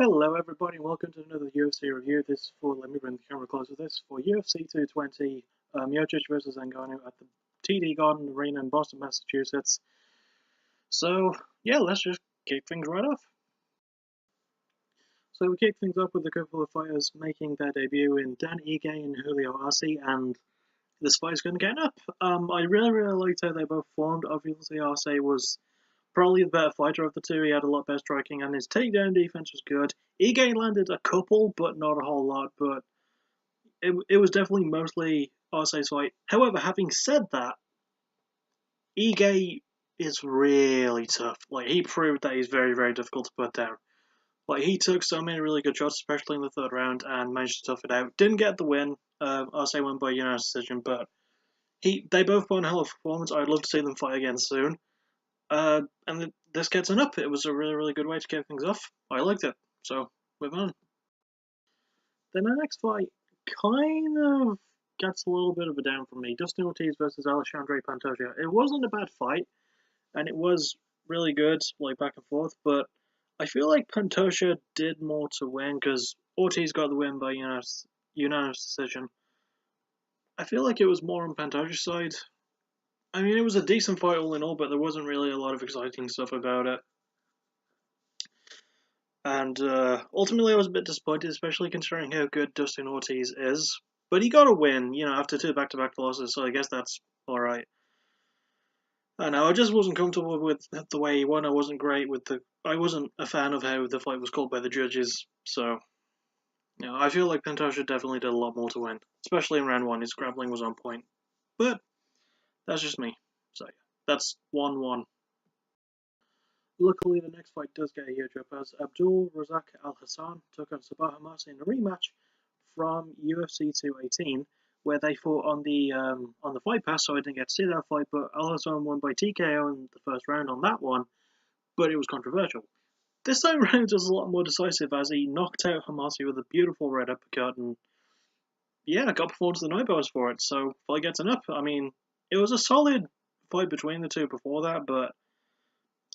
Hello everybody and welcome to another UFC review. This is for, let me bring the camera closer, this for UFC 220, Miocic versus Ngannou at the TD Garden Arena in Boston, Massachusetts. So, yeah, let's just kick things right off. So we kick things off with a couple of fighters making their debut in Dan Ige and Julio Arce, and this fight's going to get up. I really liked how they both formed. Obviously Arce was probably the better fighter of the two. He had a lot better striking, and his takedown defense was good. Ige landed a couple, but not a whole lot. But it was definitely mostly Arce's fight. However, having said that, Ige is really tough. Like, he proved that he's very difficult to put down. Like, he took so many really good shots, especially in the third round, and managed to tough it out. Didn't get the win. Arce won by unanimous decision, but they both put on a hell of a performance. I'd love to see them fight again soon. And this gets an up. It was a really good way to get things off. I liked it. So, moving on. Then the next fight kind of gets a little bit of a down from me. Dustin Ortiz versus Alexandre Pantoja. It wasn't a bad fight, and it was really good, like back and forth, but I feel like Pantoja did more to win because Ortiz got the win by unanimous decision. I feel like it was more on Pantoja's side. I mean, it was a decent fight all in all, but there wasn't really a lot of exciting stuff about it. And ultimately, I was a bit disappointed, especially considering how good Dustin Ortiz is. But he got a win, after two back-to-back losses, so I guess that's alright. I know, I just wasn't comfortable with the way he won. I wasn't a fan of how the fight was called by the judges, so... I feel like Pantoja definitely did a lot more to win, especially in round one. His grappling was on point. But, that's just me. So, yeah, that's 1-1. Luckily, the next fight does get a huge up as Abdul Razak Al Hassan took on Sabah Hamasi in a rematch from UFC 218, where they fought on the Fight Pass, so I didn't get to see that fight. But Al Hassan won by TKO in the first round on that one, but it was controversial. This time round was a lot more decisive as he knocked out Hamasi with a beautiful red uppercut, and yeah, got performance of the night bonus for it. So fight gets an up. I mean, it was a solid fight between the two before that, but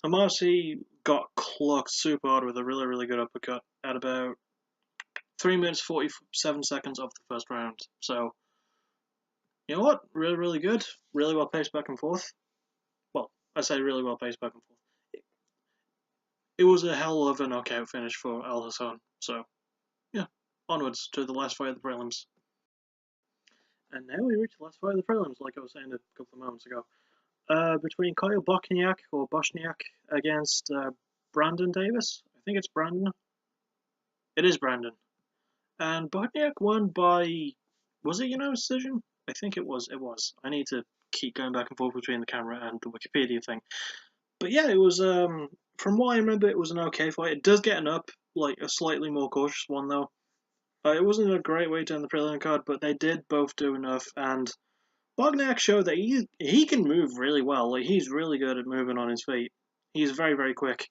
Hamasi got clocked super hard with a really good uppercut at about 3 minutes 47 seconds of the first round. So, you know what? Really good. Really well paced back and forth. Well, I say really well paced back and forth. It was a hell of a knockout finish for Al Hassan. So, yeah, onwards to the last fight of the prelims. And now we reach the last fight of the prelims, like I was saying a couple of moments ago. Between Kyle Bochniak against Brandon Davis. I think it's Brandon. It is Brandon. And Bochniak won by, was it unanimous decision? I think it was. I need to keep going back and forth between the camera and the Wikipedia thing. But yeah, it was, from what I remember, it was an okay fight. It does get an up, like a slightly more cautious one though. It wasn't a great way to end the prelim card, but they did both do enough, and Bochniak showed that he can move really well. Like, he's really good at moving on his feet. He's very quick.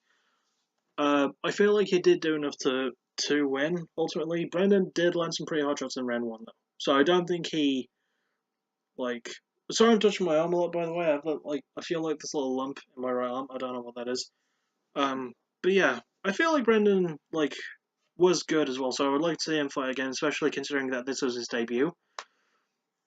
I feel like he did do enough to win, ultimately. Brendan did land some pretty hard shots in round one, though. So I don't think he, Sorry I'm touching my arm a lot, by the way. I feel like this little lump in my right arm. I don't know what that is. But yeah, I feel like Brendan, was good as well, so I would like to see him fight again, especially considering that this was his debut.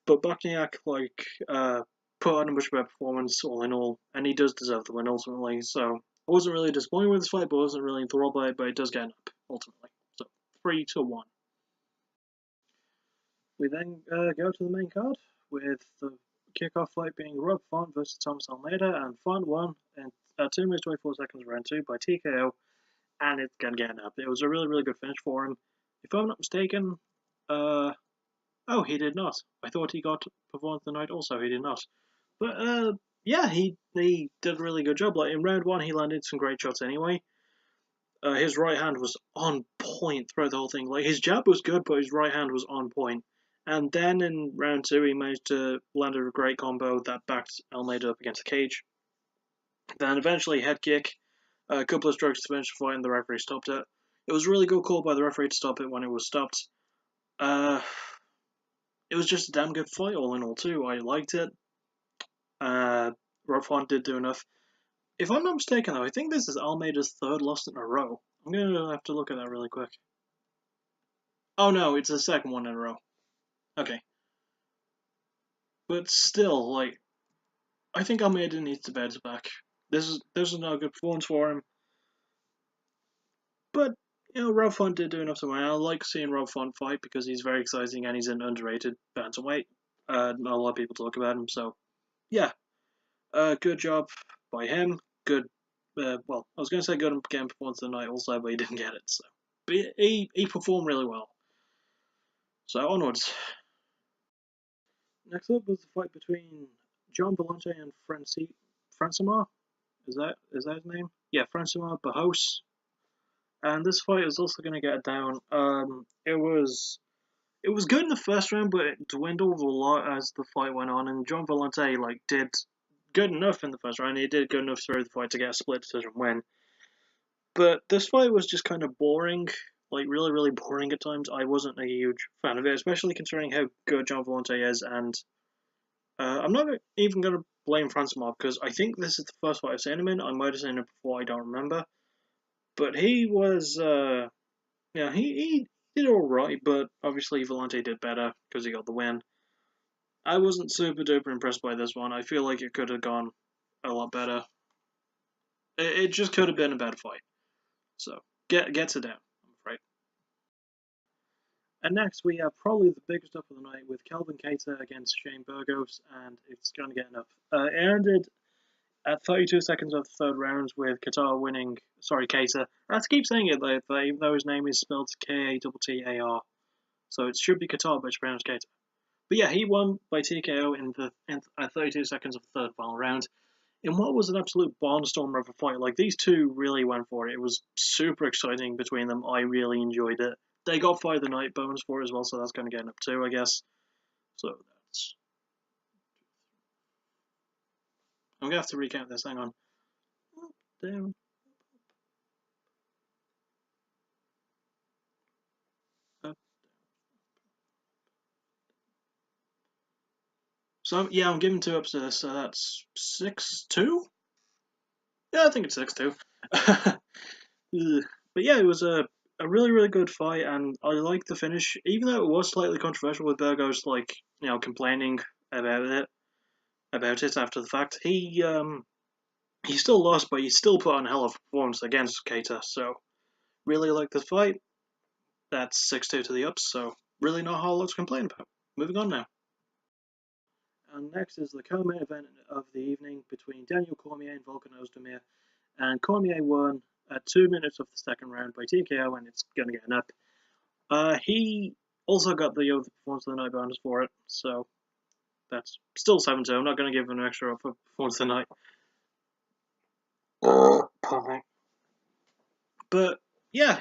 But Bochniak, put on a much better performance all in all, and he does deserve the win ultimately, so I wasn't really disappointed with this fight, but I wasn't really enthralled by it, but it does get an up, ultimately. So, 3-1. We then go to the main card, with the kickoff fight being Rob Font versus Thomas Almeida, and Font won in 2 minutes 24 seconds round 2 by TKO, and it's gonna get an up. It was a really good finish for him. If I'm not mistaken, oh, he did not. I thought he got performance of the night also. He did not. But, yeah, he did a really good job. Like, in round one, he landed some great shots anyway. His right hand was on point throughout the whole thing. Like, his jab was good, but his right hand was on point. And then in round two, he managed to land a great combo that backed Almeida up against the cage. Then eventually, head kick, a couple of strokes to finish the fight, and the referee stopped it. It was a really good call by the referee to stop it when it was stopped. It was just a damn good fight all in all too. I liked it. Rob Font did do enough. If I'm not mistaken though, I think this is Almeida's third loss in a row. I'm gonna have to look at that really quick. Oh no, it's the second one in a row. Okay. But still, like, I think Almeida needs to bounce back. This is not a good performance for him. But, Rob Font did do enough to win. I like seeing Rob Font fight because he's very exciting and he's an underrated bantamweight. Not a lot of people talk about him, so yeah. Good job by him. Good. Well, I was going to say good game performance of the night also, but he didn't get it. So, but he performed really well. So onwards. Next up was the fight between John Vellante and Francimar. Is that his name? Yeah, Francimar Barros. And this fight is also going to get down. It was good in the first round, but it dwindled a lot as the fight went on. And John Vellante did good enough in the first round. He did good enough through the fight to get a split decision win. But this fight was just kind of boring, really, really boring at times. I wasn't a huge fan of it, especially considering how good John Vellante is. And I'm not even going to blame Francimar because I think this is the first fight I've seen him in. I might have seen it before, I don't remember. But he was, he did alright, but obviously Vellante did better because he got the win. I wasn't super duper impressed by this one. I feel like it could have gone a lot better. It just could have been a better fight. So, gets it down, I'm afraid. And next we have probably the biggest up of the night with Calvin Kattar against Shane Burgos, and it's going to get enough. It ended at 32 seconds of the third round with Kattar winning. Sorry, Kattar. I have to keep saying it though, even though his name is spelled Kattar. So it should be Kattar, but it's pronounced Kattar. But yeah, he won by TKO at 32 seconds of the third final round. In what was an absolute barnstormer of a fight. Like, these two really went for it. It was super exciting between them. I really enjoyed it. They got Fight of the Night bonus for it as well, so that's going to get up too, I guess. So that's... I'm going to have to recount this. Hang on. Up, down. Up. So, yeah, I'm giving 2 ups to this, so that's 6-2? Yeah, I think it's 6-2. But yeah, it was a really, really good fight, and I liked the finish, even though it was slightly controversial with Burgos, complaining about it after the fact. He still lost, but he still put on a hell of a performance against Kattar, so really liked the fight. That's 6-2 to the ups, so really not a whole lot to complain about. Moving on now. And next is the co-main event of the evening between Daniel Cormier and Volkan Oezdemir, and Cormier won at 2 minutes of the second round by TKO, and it's going to get an up. He also got the other performance of the night bonus for it, so that's still 7-2. I'm not going to give him an extra for performance of the night. But yeah,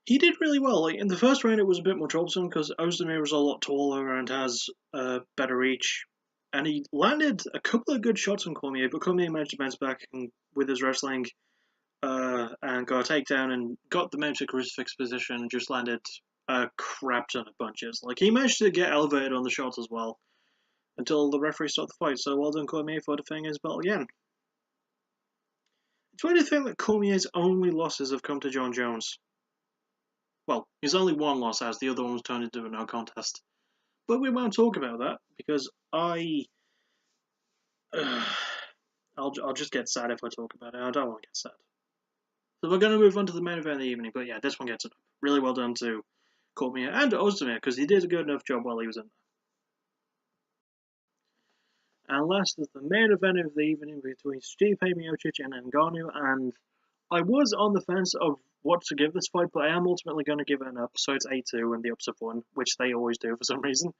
he did really well. Like, in the first round, it was a bit more troublesome because Oezdemir was a lot taller and has better reach, and he landed a couple of good shots on Cormier, but Cormier managed to bounce back with his wrestling and got a takedown and got the mounted crucifix position and just landed a crap ton of punches. Like, he managed to get elevated on the shots as well until the referee stopped the fight. So well done, Cormier, for defending his belt again. It's weird to think that Cormier's only losses have come to John Jones. Well, his only one loss as the other one was turned into a no contest. But we won't talk about that because I'll just get sad if I talk about it. I don't want to get sad. So we're going to move on to the main event of the evening. But yeah, this one gets it. Really well done to Cormier and Oezdemir because he did a good enough job while he was in there. And last is the main event of the evening between Stipe Miocic and Ngannou. And I was on the fence of what to give this fight, but I am ultimately going to give it an up. So it's 8-2 and the ups have won, which they always do for some reason.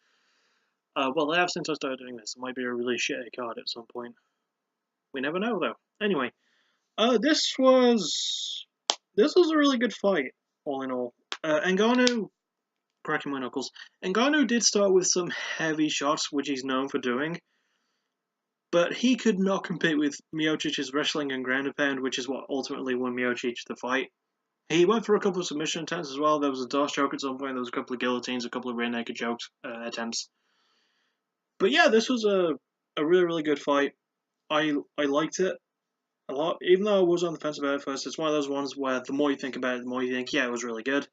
Well, they have since I started doing this. It might be a really shitty card at some point. We never know, though. Anyway, this was a really good fight, all in all. Ngannou, cracking my knuckles. Ngannou did start with some heavy shots, which he's known for doing, but he could not compete with Miocic's wrestling and ground and pound, which is what ultimately won Miocic the fight. He went for a couple of submission attempts as well. There was a Doss choke at some point. There was a couple of guillotines, a couple of rear naked chokes attempts. But yeah, this was a really, really good fight. I liked it. a lot. Even though I was on the fence about it first, it's one of those ones where the more you think about it, the more you think, yeah, it was really good.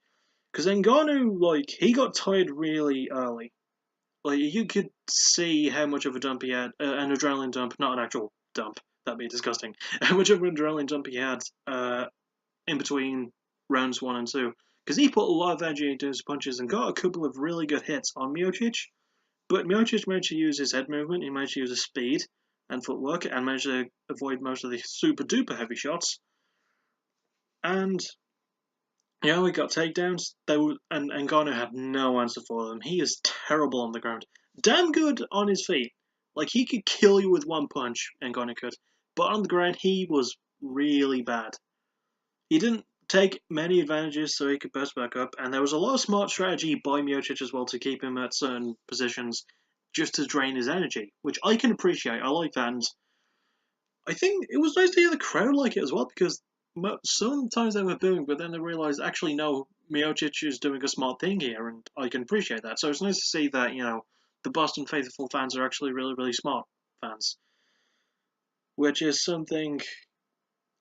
Because Ngannou, like, he got tired really early. Like, you could see how much of a dump he had, an adrenaline dump, not an actual dump, that'd be disgusting, how much of an adrenaline dump he had in between rounds 1 and 2. Because he put a lot of energy into his punches and got a couple of really good hits on Miocic, but Miocic managed to use his head movement, he managed to use his speed and footwork, and managed to avoid most of the super duper heavy shots. And yeah, we got takedowns. And Ngannou had no answer for them. He is terrible on the ground. Damn good on his feet. Like, he could kill you with one punch, Ngannou could. But on the ground, he was really bad. He didn't take many advantages so he could burst back up, and there was a lot of smart strategy by Miocic as well to keep him at certain positions just to drain his energy, which I can appreciate. I like that, and I think it was nice to hear the crowd like it as well, because sometimes they were booing, but then they realised, actually, no, Miocic is doing a smart thing here, and I can appreciate that. So it's nice to see that, the Boston faithful fans are actually really, really smart fans, which is something.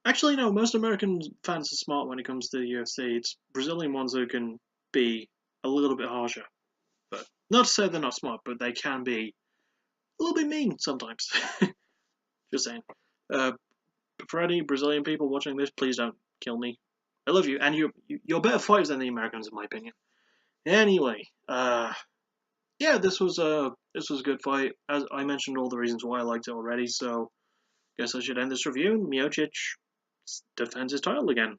Actually, no, most American fans are smart when it comes to the UFC. It's Brazilian ones who can be a little bit harsher. But not to say they're not smart, but they can be a little bit mean sometimes. Just saying. For any Brazilian people watching this, please don't kill me. I love you, and you're better fighters than the Americans, in my opinion. Anyway, yeah, this was a good fight. As I mentioned, all the reasons why I liked it already. So, guess I should end this review. Miocic defends his title again,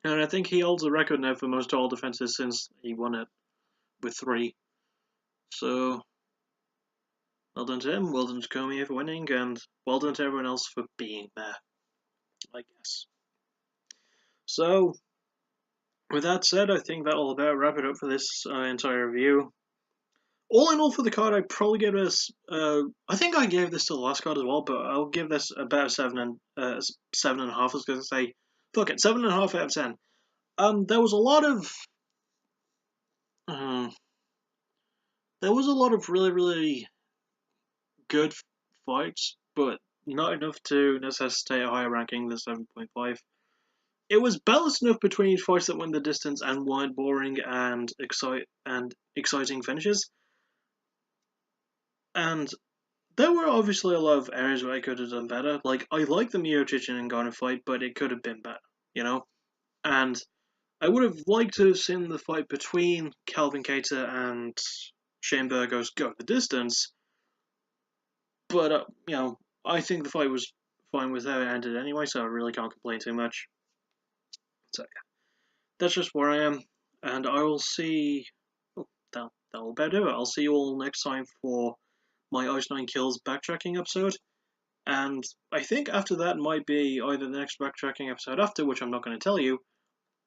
and I think he holds the record now for most title defenses since he won it with 3. So, well done to him. Well done to Cormier for winning, and well done to everyone else for being there, I guess. So, with that said, I think that'll about wrap it up for this entire review. All in all, for the card, I'd probably give this. I think I gave this to the last card as well, but I'll give this about a 7.5. I was going to say, fuck it, 7.5 out of 10. There was a lot of. There was a lot of really, really good fights, but not enough to necessitate a higher ranking than 7.5. It was balanced enough between fights that went the distance and weren't boring and exciting finishes. And there were obviously a lot of areas where I could have done better. Like, I like the Miocic and Ngannou fight, but it could have been better, And I would have liked to have seen the fight between Calvin Kattar and Shane Burgos go the distance. But, I think the fight was fine with how it ended anyway, so I really can't complain too much. So, yeah. That's just where I am. And I will see. Oh, that'll about do it. I'll see you all next time for my Ice 9 Kills backtracking episode. And I think after that might be either the next backtracking episode after, which I'm not going to tell you,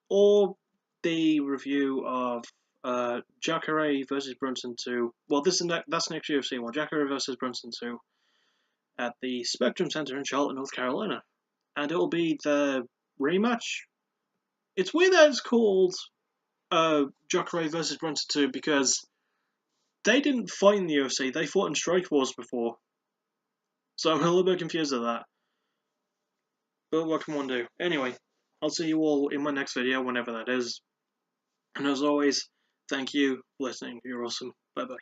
or the review of Jacare versus Brunson 2. Well, that's next UFC one. Jacare versus Brunson 2 at the Spectrum Center in Charlotte, North Carolina. And it will be the rematch. It's weird that it's called Jacare versus Brunson 2 because they didn't fight in the UFC, they fought in Strike Wars before. So I'm a little bit confused at that. But what can one do? Anyway, I'll see you all in my next video, whenever that is. And as always, thank you for listening. You're awesome. Bye bye.